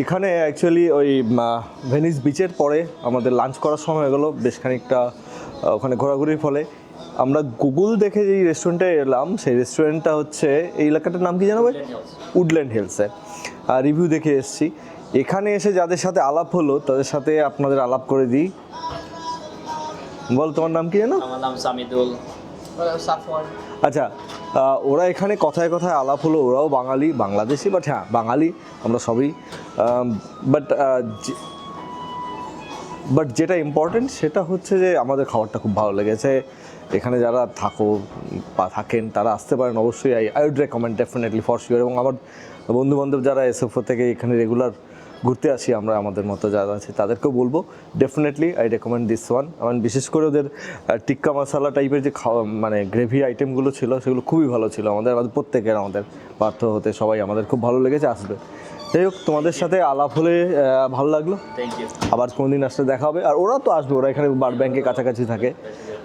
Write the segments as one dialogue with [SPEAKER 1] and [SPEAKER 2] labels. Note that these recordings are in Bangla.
[SPEAKER 1] এখানে অ্যাকচুয়ালি ওই ভেনিস বিচের পরে আমাদের লাঞ্চ করার সময় হয়ে গেলো বেশ খানিকটা ওখানে ঘোরাঘুরির ফলে আমরা গুগল দেখে যেই রেস্টুরেন্টে এলাম সেই রেস্টুরেন্টটা হচ্ছে এই এলাকাটার নাম কি জানো ভাই? উডল্যান্ড হিলসে। রিভিউ দেখে এসেছি। এখানে এসে যাদের সাথে আলাপ হলো তাদের সাথে আপনাদের আলাপ করে দিই। বল তোমার নাম কি জানো?
[SPEAKER 2] আমার নাম সামিদুল। সাফওয়ান।
[SPEAKER 1] আচ্ছা, ওরা এখানে কথায় কথায় আলাপ হলো, ওরাও বাঙালি, বাংলাদেশি, বাট হ্যাঁ বাঙালি আমরা সবই। বাট যেটা ইম্পর্টেন্ট সেটা হচ্ছে যে আমাদের খাবারটা খুব ভালো লেগেছে। এখানে যারা থাকেন তারা আসতে পারেন অবশ্যই। I would recommend definitely for sure. এবং আমার বন্ধুবান্ধব যারা এসএফও থেকে এখানে রেগুলার ঘুরতে আসি আমরা, আমাদের মতো যারা আছে তাদেরকেও বলবো definitely I recommend this one. আমার বিশেষ করে ওদের টিক্কা মশালা টাইপের যে মানে গ্রেভি আইটেমগুলো ছিল সেগুলো খুবই ভালো ছিল। আমাদের প্রত্যেকের, আমাদের পার্থ হতে সবাই আমাদের খুব ভালো লেগেছে, আসবে। যাই হোক, তোমাদের সাথে আলাপ হলে ভালো লাগলো। আবার কোনোদিন আসলে দেখা হবে। আর ওরা তো আসবে, ওরা এখানে বার ব্যাংকের কাছাকাছি থাকে।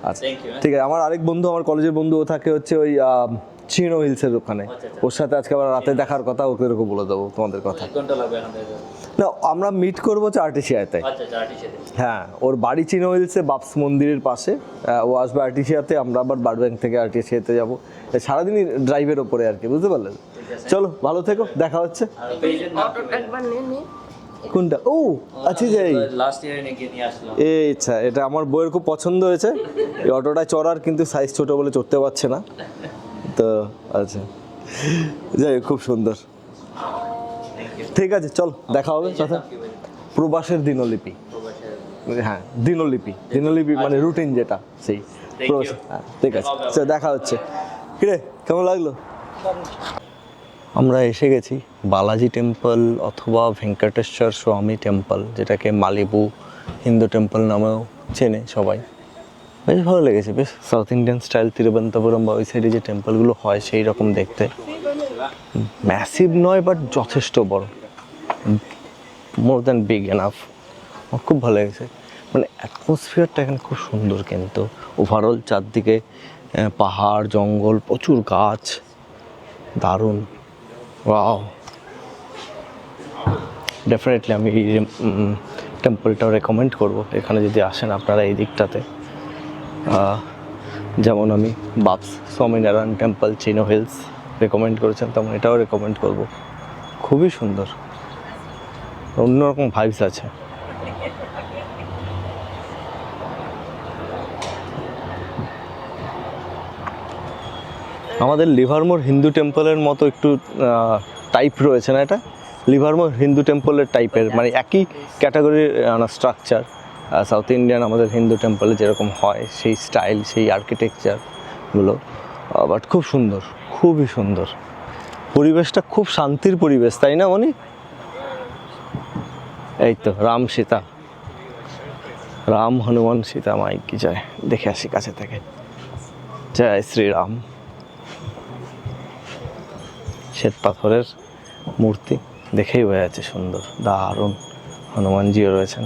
[SPEAKER 1] আচ্ছা ঠিক আছে। আমার আরেক বন্ধু, আমার কলেজের বন্ধু, ও থাকে হচ্ছে ওই চিনো হিলসের ওখানে। ওর সাথে আজকে আবার রাতে দেখার কথা, ওকে এরকম বলে দেবো তোমাদের কথা। না, আমরা মিট করবো হচ্ছে আর্টিসিয়াতে। হ্যাঁ, ওর বাড়ি চিনো হিলসে, বাপস মন্দিরের পাশে। ও আসবে আর্টিসিয়াতে, আমরা আবার বারব্যাংক থেকে আর্টিসিয়াতে যাবো। সারাদিনই ড্রাইভের ওপরে আর কি, বুঝতে পারলেন? চলো, ভালো থেকো, দেখা হচ্ছে। কোনটা? ও আচ্ছা, যাই এই আচ্ছা, এটা আমার বইয়ের খুব পছন্দ হয়েছে। এই অটোটা চড়ার, কিন্তু সাইজ ছোট বলে চড়তে পারছে না তো। আচ্ছা, যাই খুব সুন্দর। ঠিক আছে, চল দেখা হবে কথা। প্রবাসের দিনলিপি। হ্যাঁ, দিনলিপি মানে রুটিন যেটা, সেই প্রবাস। হ্যাঁ ঠিক আছে, দেখা হচ্ছে। কিরে, কেমন লাগলো? আমরা এসে গেছি বালাজি টেম্পল অথবা ভেঙ্কটেশ্বর স্বামী টেম্পল, যেটাকে মালিবু হিন্দু টেম্পল নামেও চেনে সবাই। বেশ ভালো লেগেছে, বেশ সাউথ ইন্ডিয়ান স্টাইল, তিরুবনন্তপুরম বা ওই সাইডে যে টেম্পলগুলো হয় সেই রকম দেখতে। ম্যাসিভ নয়, বাট যথেষ্ট বড়, মোর দ্যান বিগ এনাফ। আমার খুব ভালো লেগেছে, মানে অ্যাটমসফিয়ারটা এখানে খুব সুন্দর। কিন্তু ওভারঅল চারদিকে পাহাড়, জঙ্গল, প্রচুর গাছ, দারুণ। ওয়াও, ডেফিনেটলি আমি এই টেম্পলটাও রেকমেন্ড করবো এখানে যদি আসেন আপনারা এই দিকটাতে। যেমন আমি বাপস স্বামীনারায়ণ টেম্পল চিনো হিলস রেকমেন্ড করেছেন, তেমন এটাও রেকমেন্ড করব। খুবই সুন্দর, অন্যরকম ভাইবস আছে। আমাদের লিভারমোর হিন্দু টেম্পলের মতো একটু টাইপ রয়েছে না এটা? লিভারমোর হিন্দু টেম্পলের টাইপের, মানে একই ক্যাটাগরির স্ট্রাকচার। সাউথ ইন্ডিয়ান আমাদের হিন্দু টেম্পলে যেরকম হয় সেই স্টাইল, সেই আর্কিটেকচারগুলো, বাট খুব সুন্দর, খুবই সুন্দর। পরিবেশটা খুব শান্তির পরিবেশ, তাই না মনি? এই তো রাম সীতা, রাম হনুমান সীতা মাই কি জয়। দেখে আসি কাছে থেকে। জয় শ্রীরাম। শ্বেত পাথরের মূর্তি, দেখেই বোঝা যাচ্ছে সুন্দর, দারুণ। হনুমানজিও রয়েছেন,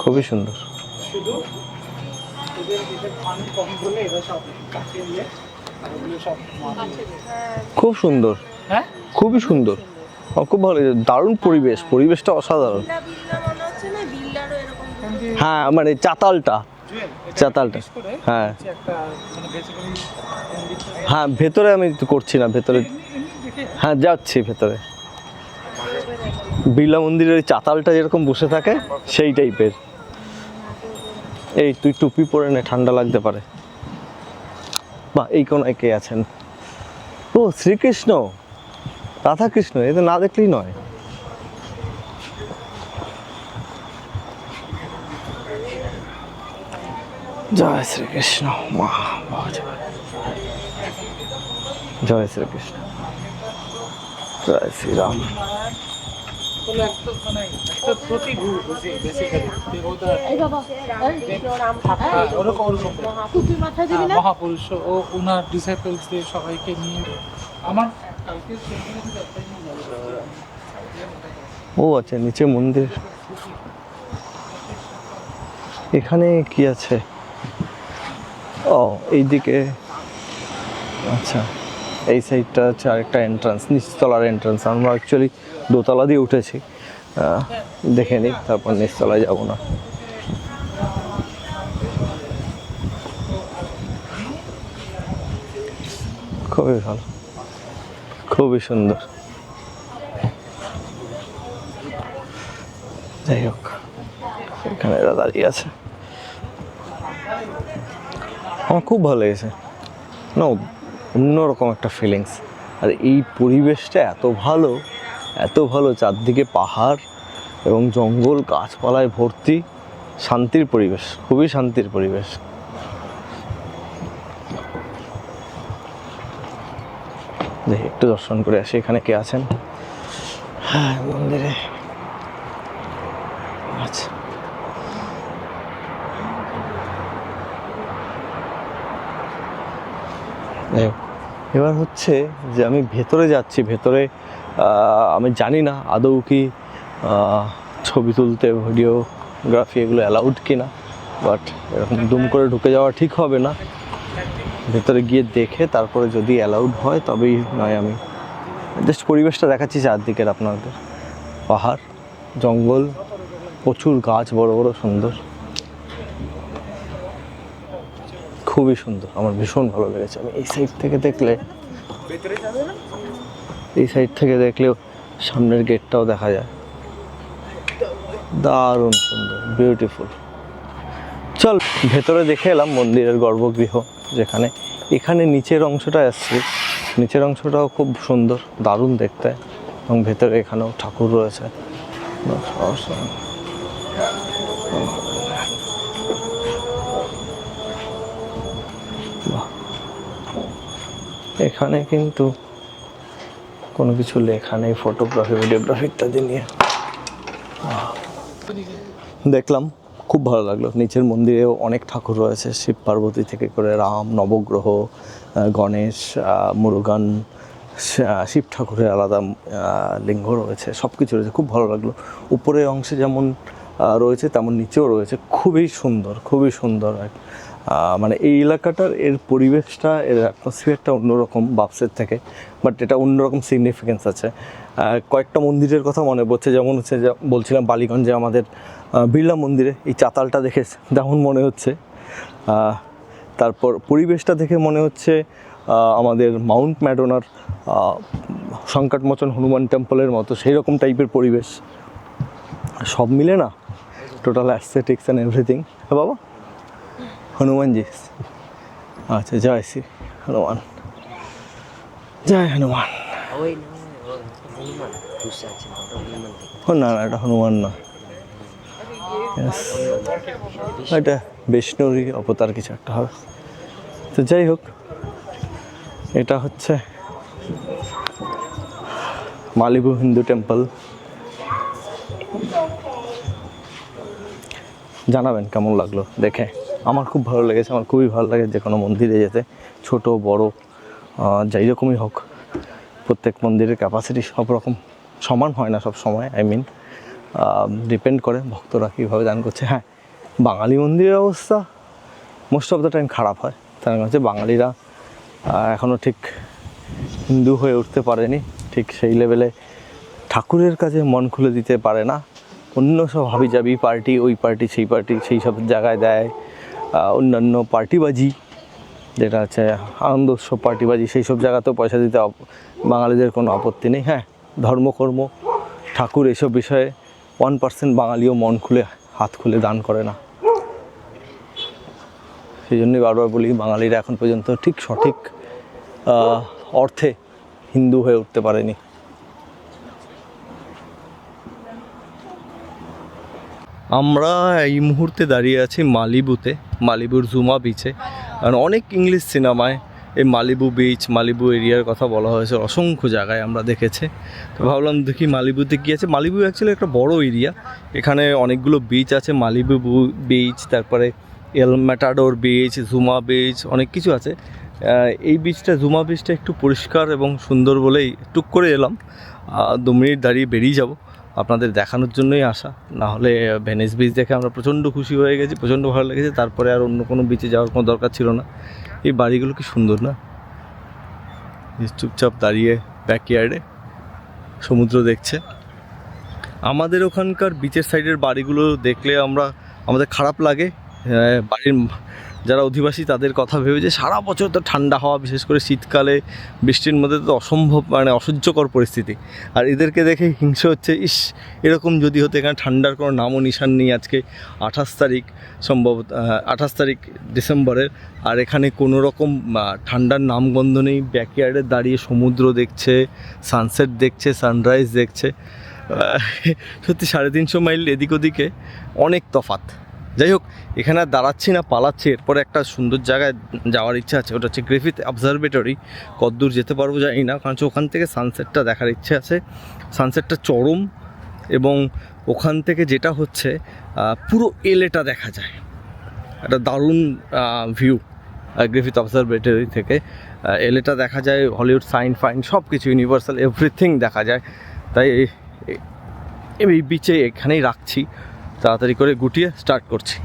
[SPEAKER 1] খুবই সুন্দর। খুব সুন্দর, খুবই সুন্দর, খুব ভালো, দারুণ পরিবেশ, পরিবেশটা অসাধারণ। হ্যাঁ, মানে চাতালটা, হ্যাঁ হ্যাঁ, ভেতরে আমি করছি না, ভেতরে হ্যাঁ যাচ্ছি ভেতরে। বিড়লা মন্দিরের চাতালটা যেরকম বসে থাকে সেই টাইপের। এই তুই টুপি পরে নে, ঠান্ডা লাগতে পারে। বা এই কোনায় কে আছেন? ও শ্রীকৃষ্ণ, রাধাকৃষ্ণ, এ তো না দেখলেই নয়। জয় শ্রীকৃষ্ণ, মা জয় শ্রীকৃষ্ণ, জয় শ্রীরাম।
[SPEAKER 3] মহাপুরুষ ও ওনার ডিসাইপলসদের সবাইকে নিয়ে আমার।
[SPEAKER 1] ও আচ্ছা, নিচে মন্দির। এখানে কি আছে? ও এইদিকে, আচ্ছা এই সাইডটা হচ্ছে আরেকটা এন্ট্রান্স, নিচতলার এন্ট্রান্স। আমরা অ্যাকচুয়ালি দোতলা দিয়ে উঠেছি, দেখে নিই তারপর নিচতলায় যাবো না। খুবই ভালো, খুবই সুন্দর। যাই হোক, এখানে এরা দাঁড়িয়ে আছে, আমার খুব ভালো লেগেছে না, অন্যরকম একটা ফিলিংস। আর এই পরিবেশটা এত ভালো, এত ভালো, চারদিকে পাহাড় এবং জঙ্গল, গাছপালায় ভর্তি, শান্তির পরিবেশ, খুবই শান্তির পরিবেশ। দেখি একটু দর্শন করে আসি, এখানে কে আছেন? হ্যাঁ, মন্দিরে আচ্ছা। এবার হচ্ছে যে আমি ভেতরে যাচ্ছি, ভেতরে আমি জানি না আদৌ কি ছবি তুলতে, ভিডিওগ্রাফি এগুলো অ্যালাউড কি না, বাট এরকম দুম করে ঢুকে যাওয়া ঠিক হবে না। ভেতরে গিয়ে দেখে তারপরে যদি অ্যালাউড হয় তবেই নয়। আমি জাস্ট পরিবেশটা দেখাচ্ছি চারদিকের আপনাদের, পাহাড়, জঙ্গল, প্রচুর গাছ, বড় বড়, সুন্দর, খুবই সুন্দর। আমার ভীষণ ভালো লেগেছে। আমি এই সাইড থেকে দেখলে, এই সাইড থেকে দেখলেও সামনের গেটটাও দেখা যায়, দারুণ সুন্দর, বিউটিফুল। চল ভেতরে দেখে এলাম মন্দিরের গর্ভগৃহ যেখানে, এখানে নিচের অংশটা আসছে, নিচের অংশটাও খুব সুন্দর, দারুণ দেখতে, এবং ভেতরে এখানেও ঠাকুর রয়েছে। এখানে কিন্তু কোনো কিছু লেখা নেই, ফটোগ্রাফি ভিডিওগ্রাফি ইত্যাদি নিয়ে। দেখলাম, খুব ভালো লাগলো। নিচের মন্দিরেও অনেক ঠাকুর রয়েছে, শিব পার্বতী থেকে করে রাম, নবগ্রহ, গণেশ, মুরুগান, শিব ঠাকুরের আলাদা লিঙ্গ রয়েছে, সব কিছু রয়েছে, খুব ভালো লাগলো। উপরের অংশে যেমন রয়েছে তেমন নিচেও রয়েছে, খুবই সুন্দর, খুবই সুন্দর। মানে এই এলাকাটার এর পরিবেশটা, এর অ্যাটমসফিয়ারটা অন্যরকম বাপসের থেকে, বাট এটা অন্যরকম সিগনিফিকেন্স আছে। কয়েকটা মন্দিরের কথা মনে পড়ছে, যেমন হচ্ছে যে বলছিলাম বালিগঞ্জে আমাদের বিড়লা মন্দিরে এই চাতালটা দেখে তেমন মনে হচ্ছে। তারপর পরিবেশটা দেখে মনে হচ্ছে আমাদের মাউন্ট ম্যাডোনার সংকটমোচন হনুমান টেম্পলের মতো, সেই রকম টাইপের পরিবেশ। সব মিলে না টোটাল অ্যাস্থেটিক্স অ্যান্ড এভরিথিং। হ্যাঁ বাবা, হনুমানজি, আচ্ছা, জয় শ্রী হনুমান, জয় হনুমান। না না, এটা হনুমান না, এটা বিষ্ণুরই অবতার কিছু একটা হবে। তো যাই হোক, এটা হচ্ছে মালিবু হিন্দু টেম্পল। জানাবেন কেমন লাগলো দেখে। আমার খুব ভালো লেগেছে, আমার খুবই ভালো লাগে যে কোনো মন্দিরে যেতে, ছোট বড় যাই রকমই হোক। প্রত্যেক মন্দিরের ক্যাপাসিটি সব রকম সমান হয় না সব সময়, আই মিন ডিপেন্ড করে ভক্তরা কীভাবে দান করছে। হ্যাঁ, বাঙালি মন্দিরের অবস্থা মোস্ট অফ দ্য টাইম খারাপ হয়, তার কারণ হচ্ছে বাঙালিরা এখনও ঠিক হিন্দু হয়ে উঠতে পারেনি, ঠিক সেই লেভেলে ঠাকুরের কাছে মন খুলে দিতে পারে না। অন্য সব হাবিজাবি পার্টি, ওই পার্টি সেই পার্টি, সেই সব জায়গায় দেয়। অন্যান্য পার্টিবাজি, যেটা হচ্ছে আনন্দ উৎসব পার্টিবাজি, সেই সব জায়গাতেও পয়সা দিতে বাঙালিদের কোনো আপত্তি নেই। হ্যাঁ, ধর্মকর্ম, ঠাকুর, এসব বিষয়ে 1% বাঙালিও মন খুলে, হাত খুলে দান করে না। সেই জন্যই বারবার বলি, বাঙালিরা এখন পর্যন্ত ঠিক সঠিক অর্থে হিন্দু হয়ে উঠতে পারেনি। আমরা এই মুহূর্তে দাঁড়িয়ে আছি মালিবুতে, মালিবুর জুমা বিচে। কারণ অনেক ইংলিশ সিনেমায় এই মালিবু বিচ, মালিবু এরিয়ার কথা বলা হয়েছে, অসংখ্য জায়গায় আমরা দেখেছি। তো ভাবলাম দেখি মালিবুতে কী আছে। মালিবু অ্যাকচুয়ালি একটা বড় এরিয়া, এখানে অনেকগুলো বিচ আছে। মালিবু বিচ, তারপরে এল ম্যাটাডোর বিচ, জুমা বিচ, অনেক কিছু আছে। এই বিচটা, জুমা বিচটা একটু পরিষ্কার এবং সুন্দর বলেই টুক করে এলাম। 2 মিনিট দাঁড়িয়ে বেরিয়ে যাব, আপনাদের দেখানোর জন্যই আসা। না হলে ভেনিস বিচ দেখে আমরা প্রচণ্ড খুশি হয়ে গেছি, প্রচণ্ড ভালো লেগেছে, তারপরে আর অন্য কোনো বিচে যাওয়ার কোনো দরকার ছিল না। এই বাড়িগুলো কি সুন্দর না, চুপচাপ দাঁড়িয়ে ব্যাকইয়ার্ডে সমুদ্র দেখছে। আমাদের ওখানকার বিচের সাইডের বাড়িগুলো দেখলে আমাদের খারাপ লাগে, বাড়ির যারা অধিবাসী তাদের কথা ভেবে, যে সারা বছর তো ঠান্ডা হাওয়া, বিশেষ করে শীতকালে বৃষ্টির মধ্যে তো অসম্ভব, মানে অসহ্যকর পরিস্থিতি। আর এদেরকে দেখে হিংসে হচ্ছে, ইস এরকম যদি হতো। এখানে ঠান্ডার কোনো নামও নিশান নেই। আজকে 28 তারিখ, সম্ভবত 28 তারিখ ডিসেম্বরের, আর এখানে কোনো রকম ঠান্ডার নামগন্ধ নেই। ব্যাকইয়ার্ডে দাঁড়িয়ে সমুদ্র দেখছে, সানসেট দেখছে, সানরাইজ দেখছে। সত্যি 350 মাইল এদিক ওদিকে অনেক তফাৎ। যাই হোক, এখানে আর দাঁড়াচ্ছি না, পালাচ্ছি। এরপরে একটা সুন্দর জায়গায় যাওয়ার ইচ্ছা আছে, ওটা হচ্ছে গ্রিফিথ অবজারভেটরি। কতদূর যেতে পারবো জানি না, কারণ ওখান থেকে সানসেটটা দেখার ইচ্ছে আছে। সানসেটটা চরম, এবং ওখান থেকে যেটা হচ্ছে পুরো এলেটা দেখা যায়। একটা দারুণ ভিউ গ্রিফিথ অবজারভেটরি থেকে। এলেটা দেখা যায়, হলিউড সাইন ফাইন সব কিছু, ইউনিভার্সাল এভরিথিং দেখা যায়। তাই এই বিচে এখানেই রাখছি, তাড়াতাড়ি করে গুটিয়ে স্টার্ট করছি।